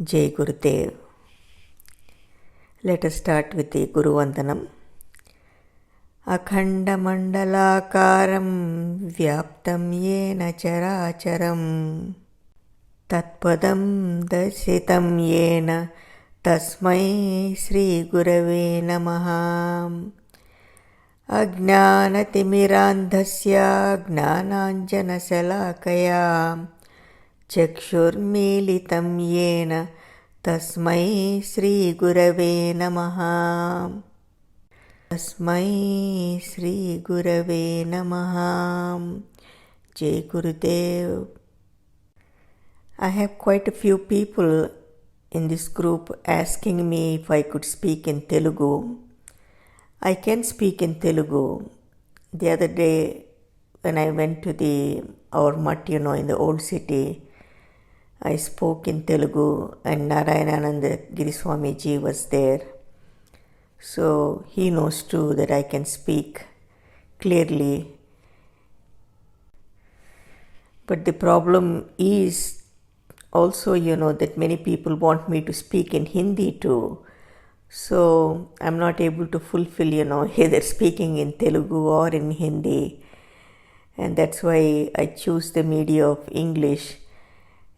Jai Gurudev. Let us start with the Guru Vandanam. Akhanda mandalakaram vyaptam yena characharam tatpadam darsitam yena tasmai Sri Gurave Namaha. Ajnanatimirandhasya gnananjana salakaya chakshurmilitam yena tasmai Sri Gurave Namaha. Tasmai Sri Gurave Namaha. Jai Gurudev. I have quite a few people in this group asking me if I could speak in Telugu. I can speak in Telugu. The other day when I went to our mutt, in the old city, I spoke in Telugu and Narayanananda Giriswamiji was there. So he knows too that I can speak clearly. But the problem is also, that many people want me to speak in Hindi too. So I'm not able to fulfill, either speaking in Telugu or in Hindi. And that's why I choose the medium of English.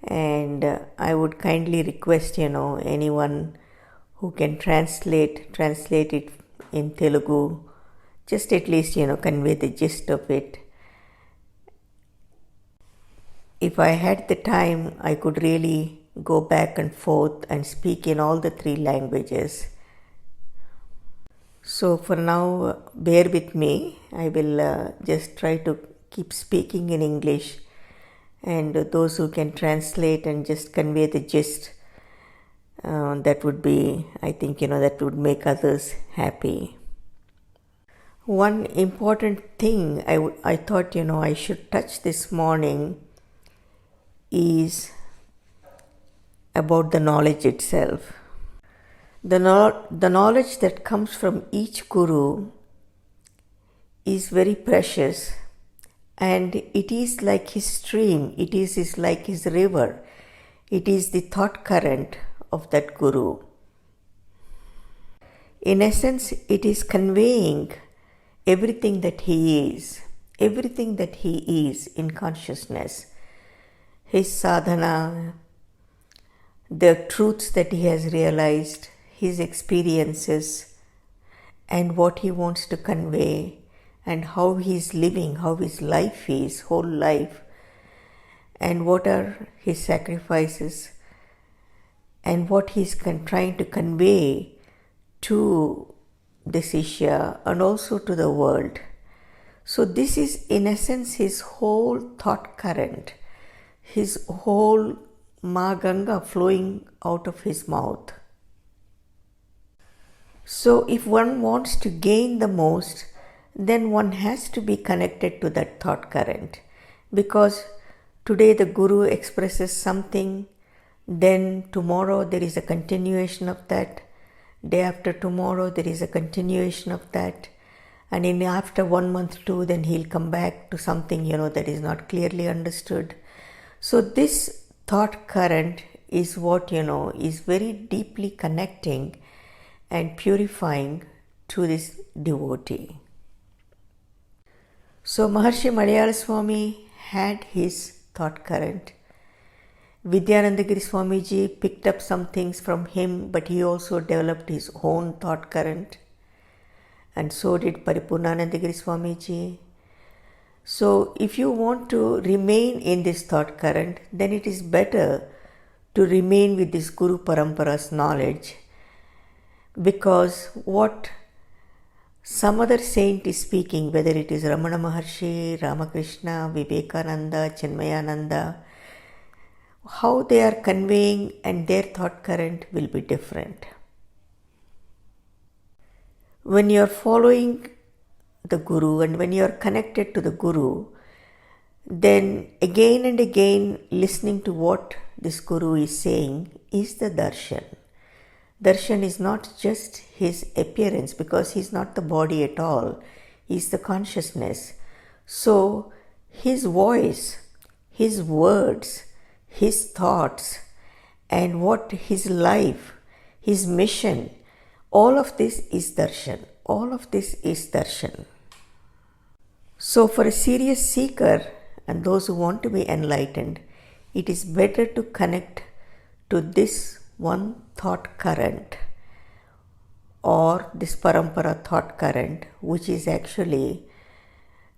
And I would kindly request, anyone who can translate it in Telugu, just at least, convey the gist of it. If I had the time, I could really go back and forth and speak in all the three languages. So for now, bear with me. I will just try to keep speaking in English. And those who can translate and just convey the gist, that would be, I think, that would make others happy. One important thing I thought, I should touch this morning is about the knowledge itself. The knowledge that comes from each guru is very precious. And it is like his stream, it is like his river, it is the thought current of that guru. In essence, it is conveying everything that he is in consciousness, his sadhana, the truths that he has realized, his experiences, and what he wants to convey, and how he is living, how his life is, whole life, and what are his sacrifices, and what he is trying to convey to the Shishya and also to the world. So this is in essence his whole thought current, his whole Maganga flowing out of his mouth. So if one wants to gain the most, then one has to be connected to that thought current, because today the Guru expresses something, then tomorrow there is a continuation of that, day after tomorrow there is a continuation of that, and after 1 month too, then he'll come back to something that is not clearly understood. So this thought current is what is very deeply connecting and purifying to this devotee. So Maharshi Malayala Swami had his thought current. Vidyananda Giri Swamiji picked up some things from him, but he also developed his own thought current. And so did Paripurnananda Giri Swamiji. So if you want to remain in this thought current, then it is better to remain with this Guru Parampara's knowledge, because what some other saint is speaking, whether it is Ramana Maharshi, Ramakrishna, Vivekananda, Chinmayananda, how they are conveying and their thought current will be different. When you are following the Guru and when you are connected to the Guru, then again and again listening to what this Guru is saying is the darshan. Darshan is not just his appearance, because he is not the body at all. He is the consciousness. So his voice, his words, his thoughts, and what his life, his mission, all of this is darshan. All of this is darshan. So for a serious seeker and those who want to be enlightened, it is better to connect to this one thought current or this parampara thought current, which is actually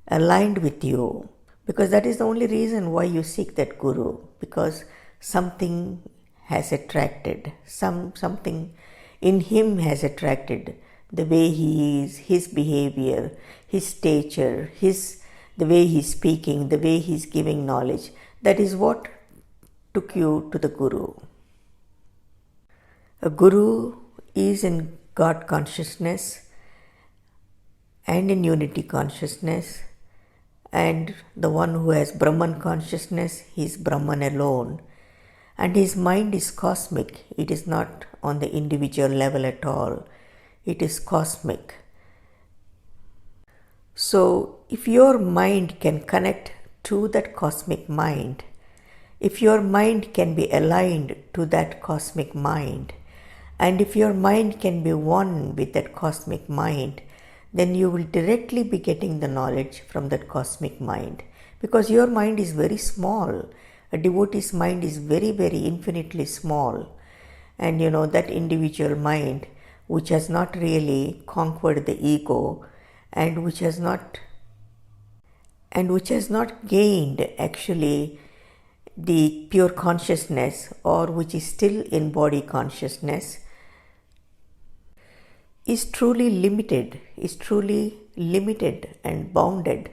aligned with you, because that is the only reason why you seek that guru, because something has attracted, something in him has attracted, the way he is, his behavior, his stature, the way he's speaking, the way he's giving knowledge. That is what took you to the guru. A guru is in God consciousness and in unity consciousness, and the one who has Brahman consciousness, he is Brahman alone, and his mind is cosmic. It is not on the individual level at all. It is cosmic. So if your mind can connect to that cosmic mind, if your mind can be aligned to that cosmic mind, and if your mind can be one with that cosmic mind, then you will directly be getting the knowledge from that cosmic mind, because your mind is very small. A devotee's mind is very, very infinitely small, and that individual mind which has not really conquered the ego and which has not gained actually the pure consciousness, or which is still in body consciousness, is truly limited and bounded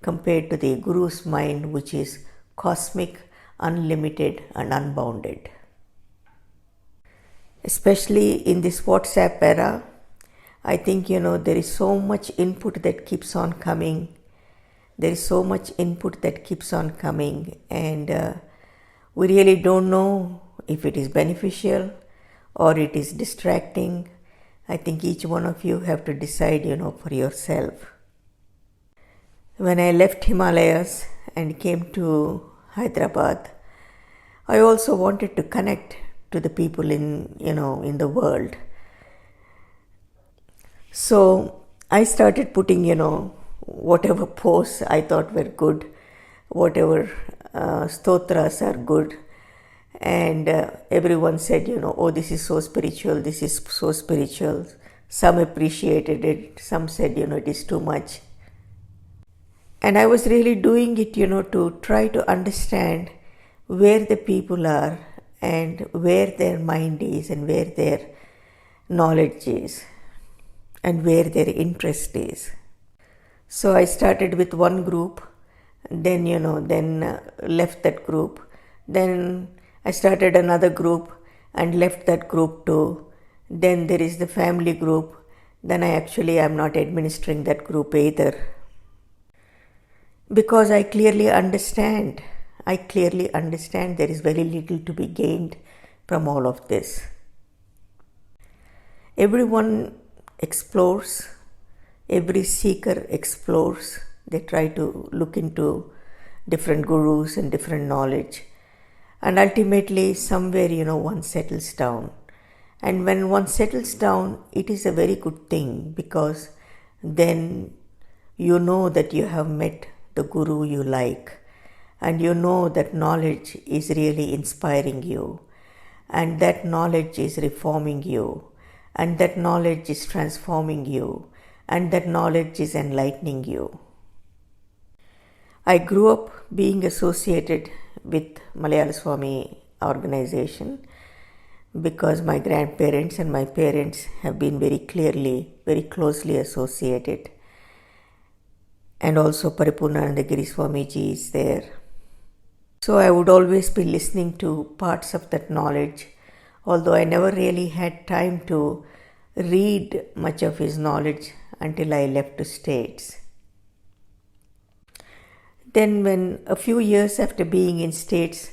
compared to the Guru's mind, which is cosmic, unlimited and unbounded. Especially in this WhatsApp era, I think there is so much input that keeps on coming. And we really don't know if it is beneficial or it is distracting. I think each one of you have to decide, for yourself. When I left Himalayas and came to Hyderabad, I also wanted to connect to the people in the world. So I started putting, whatever posts I thought were good, whatever stotras are good. And everyone said, oh, this is so spiritual, this is so spiritual. Some appreciated it, some said, it is too much. And I was really doing it, to try to understand where the people are and where their mind is and where their knowledge is and where their interest is. So I started with one group, then left that group. Then I started another group and left that group too. Then there is the family group. Then I'm not administering that group either. Because I clearly understand there is very little to be gained from all of this. Everyone explores, every seeker explores. They try to look into different gurus and different knowledge. And ultimately, somewhere, one settles down. And when one settles down, it is a very good thing, because then you know that you have met the guru you like, and you know that knowledge is really inspiring you, and that knowledge is reforming you, and that knowledge is transforming you, and that knowledge is enlightening you. I grew up being associated with Malayala Swami organization, because my grandparents and my parents have been very closely associated. And also Paripurnanandagiri Swamiji is there. So I would always be listening to parts of that knowledge, although I never really had time to read much of his knowledge until I left to States. Then when a few years after being in States,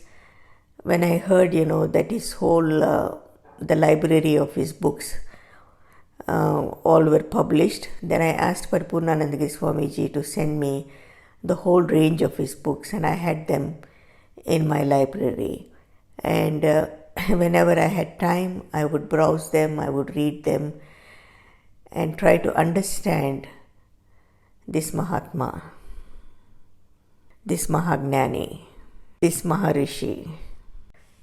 when I heard, that his whole, the library of his books, all were published, then I asked Paripurnanandagiri Swamiji to send me the whole range of his books, and I had them in my library. And whenever I had time, I would browse them, I would read them, and try to understand this Mahatma, this Mahagnani, this Maharishi.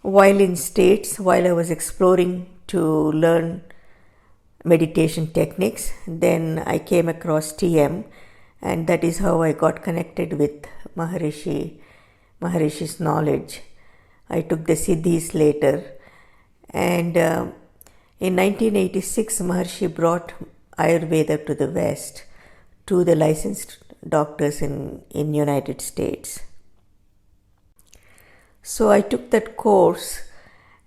While in States, while I was exploring to learn meditation techniques, then I came across TM, and that is how I got connected with Maharishi's knowledge. I took the Siddhis later, and in 1986, Maharshi brought Ayurveda to the West, to the licensed doctors in United States. So I took that course,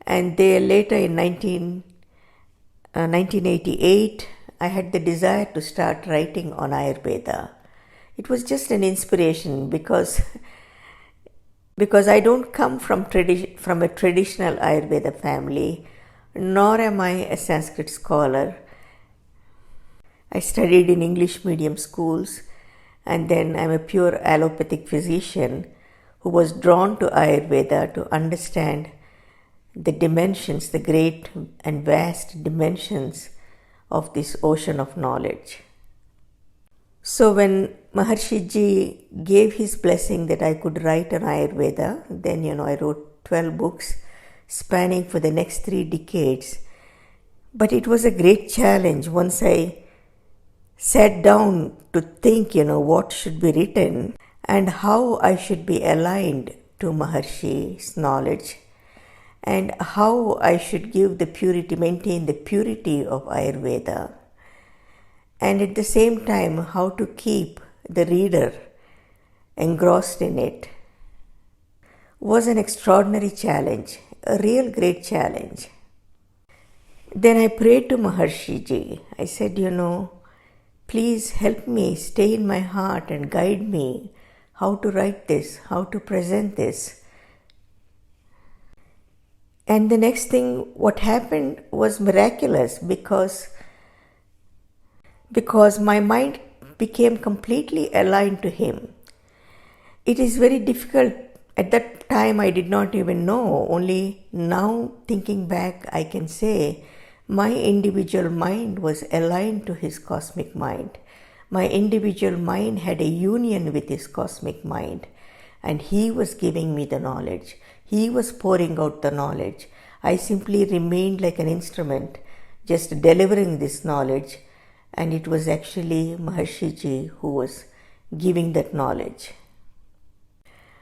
and there later in 1988, I had the desire to start writing on Ayurveda. It was just an inspiration because I don't come from a traditional Ayurveda family, nor am I a Sanskrit scholar. I studied in English medium schools, and then I'm a pure allopathic physician who was drawn to Ayurveda to understand the dimensions, the great and vast dimensions of this ocean of knowledge. So when Maharishiji gave his blessing that I could write on Ayurveda, then I wrote 12 books spanning for the next 3 decades. But it was a great challenge once I sat down to think, what should be written and how I should be aligned to Maharishi's knowledge, and how I should maintain the purity of Ayurveda, and at the same time how to keep the reader engrossed in it, was an extraordinary challenge, a real great challenge. Then I prayed to Maharishiji. I said, please help me, stay in my heart and guide me how to write this, how to present this. And the next thing, what happened was miraculous because my mind became completely aligned to him. It is very difficult. At that time, I did not even know. Only now, thinking back, I can say my individual mind was aligned to his cosmic mind. My individual mind had a union with his cosmic mind, and he was giving me the knowledge. He was pouring out the knowledge. I simply remained like an instrument, just delivering this knowledge, and it was actually Maharishiji who was giving that knowledge.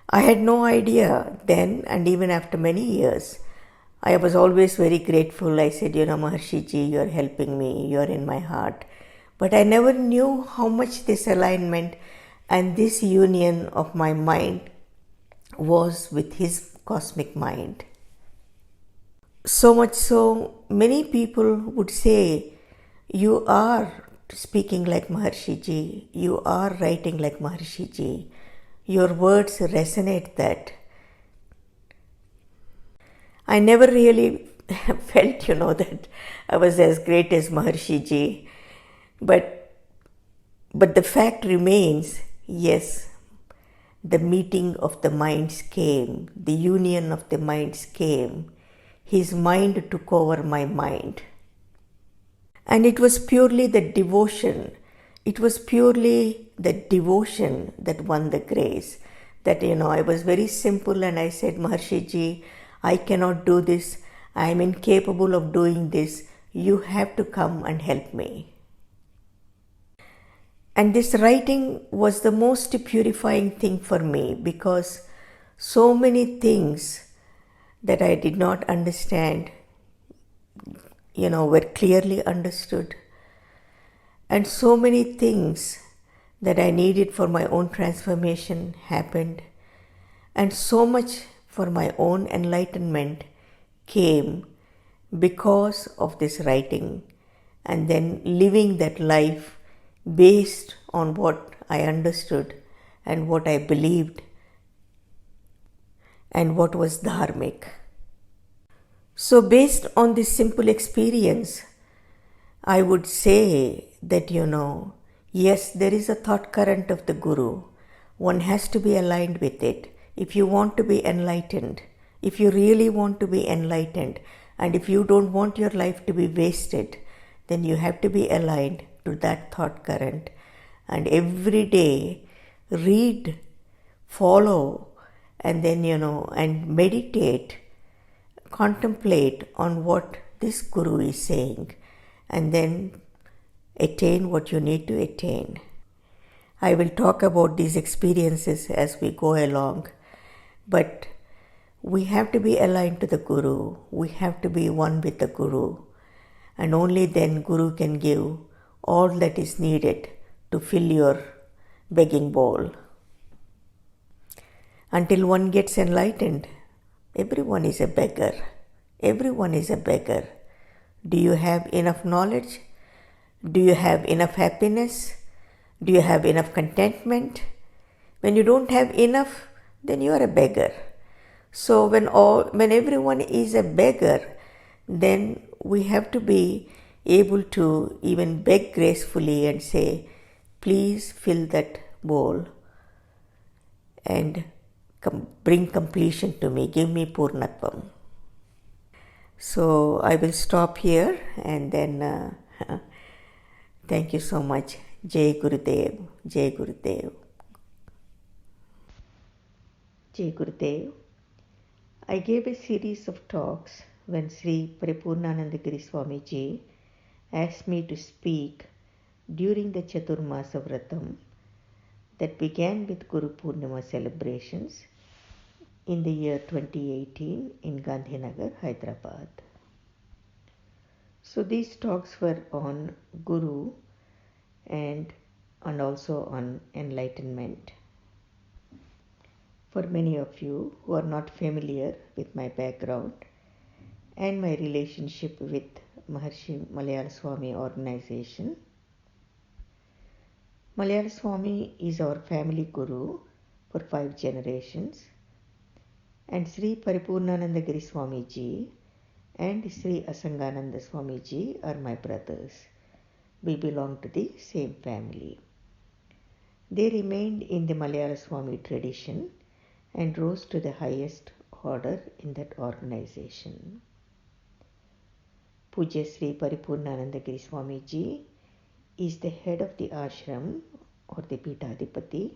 I had no idea then, and even after many years, I was always very grateful. I said, Maharishiji, you're helping me, you're in my heart. But I never knew how much this alignment and this union of my mind was with his cosmic mind. So much so, many people would say, you are speaking like Maharishiji, you are writing like Maharishiji, your words resonate that. I never really felt, that I was as great as Maharishiji, but the fact remains, yes, the meeting of the minds came, the union of the minds came. His mind took over my mind. And it was purely the devotion. It was purely the devotion that won the grace. That, I was very simple and I said, Maharishiji, I cannot do this. I am incapable of doing this. You have to come and help me. And this writing was the most purifying thing for me because so many things that I did not understand, were clearly understood. And so many things that I needed for my own transformation happened. And so much for my own enlightenment came because of this writing and then living that life based on what I understood and what I believed and what was dharmic. So based on this simple experience, I would say that, yes, there is a thought current of the Guru. One has to be aligned with it. If you want to be enlightened, If you really want to be enlightened, and if you don't want your life to be wasted, then you have to be aligned to that thought current. And every day, read, follow, and then, and meditate, contemplate on what this Guru is saying, and then attain what you need to attain. I will talk about these experiences as we go along, but we have to be aligned to the Guru. We have to be one with the Guru, and only then Guru can give all that is needed to fill your begging bowl. Until one gets enlightened, everyone is a beggar. Everyone is a beggar. Do you have enough knowledge? Do you have enough happiness? Do you have enough contentment? When you don't have enough, then you are a beggar. So when everyone is a beggar, then we have to be able to even beg gracefully and say, please fill that bowl and bring completion to me. Give me Purnatvam. So I will stop here, and then thank you so much. Jai Gurudev, Jai Gurudev. Jai Gurudev. I gave a series of talks when Sri Paripurnanandagiri Swamiji asked me to speak during the Chaturmasa Vratam that began with Guru Purnima celebrations in the year 2018 in Gandhinagar, Hyderabad. So these talks were on Guru and also on enlightenment. For many of you who are not familiar with my background and my relationship with Maharshi Malayala Swami organization, Malayala Swami is our family guru for 5 generations, and Sri Paripurnanandagiri Swamiji and Sri Asangananda Swamiji are my brothers. We belong to the same family. They remained in the Malayala Swami tradition and rose to the highest order in that organization. Pujya Sri Paripurnanandagiri Swamiji is the head of the ashram or the Pitadipati,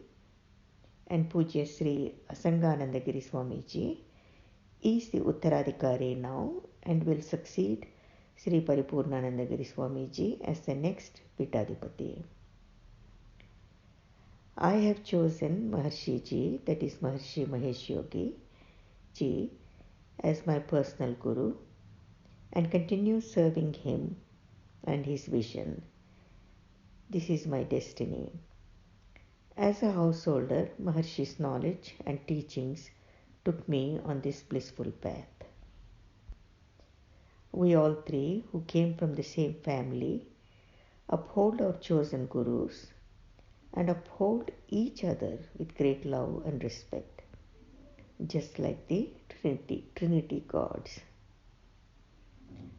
and Pujya Sri Asanganandagiri Swamiji is the Uttaradhikari now and will succeed Sri Paripurnanandagiri Swamiji as the next Pitadipati. I have chosen Maharishiji, that is Maharshi Mahesh Yogi Ji, as my personal guru and continue serving him and his vision. This is my destiny. As a householder, Maharshi's knowledge and teachings took me on this blissful path. We all three, who came from the same family, uphold our chosen gurus and uphold each other with great love and respect, just like the Trinity gods,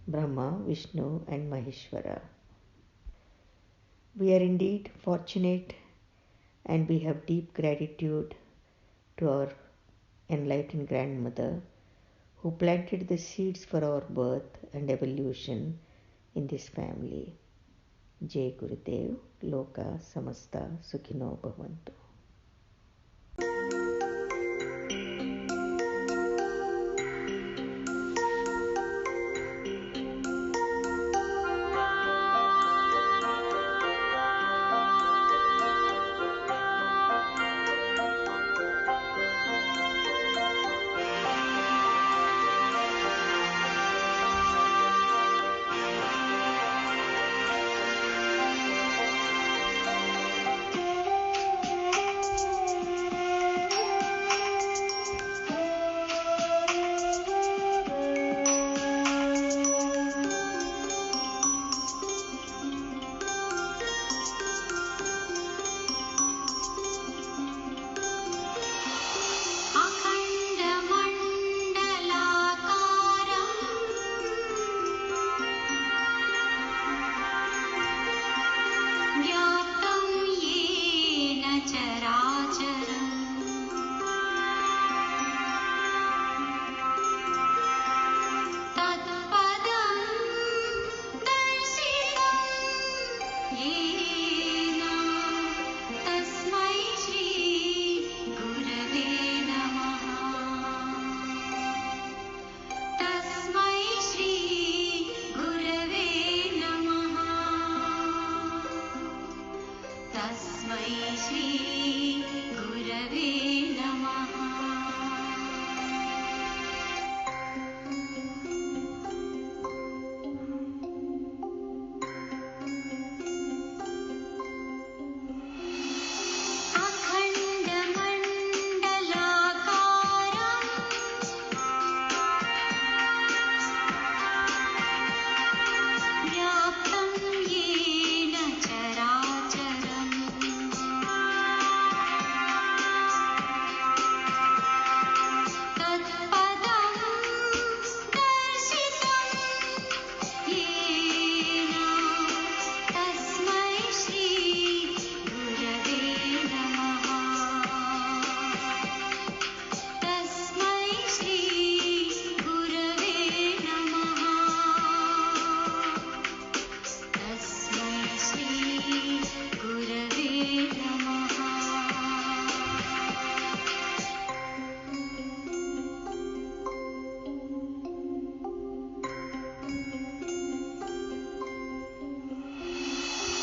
Brahma, Vishnu and Maheshwara. We are indeed fortunate, and we have deep gratitude to our enlightened grandmother who planted the seeds for our birth and evolution in this family. Jai Gurudev, Loka Samasta Sukhino Bhavantu. Reddy.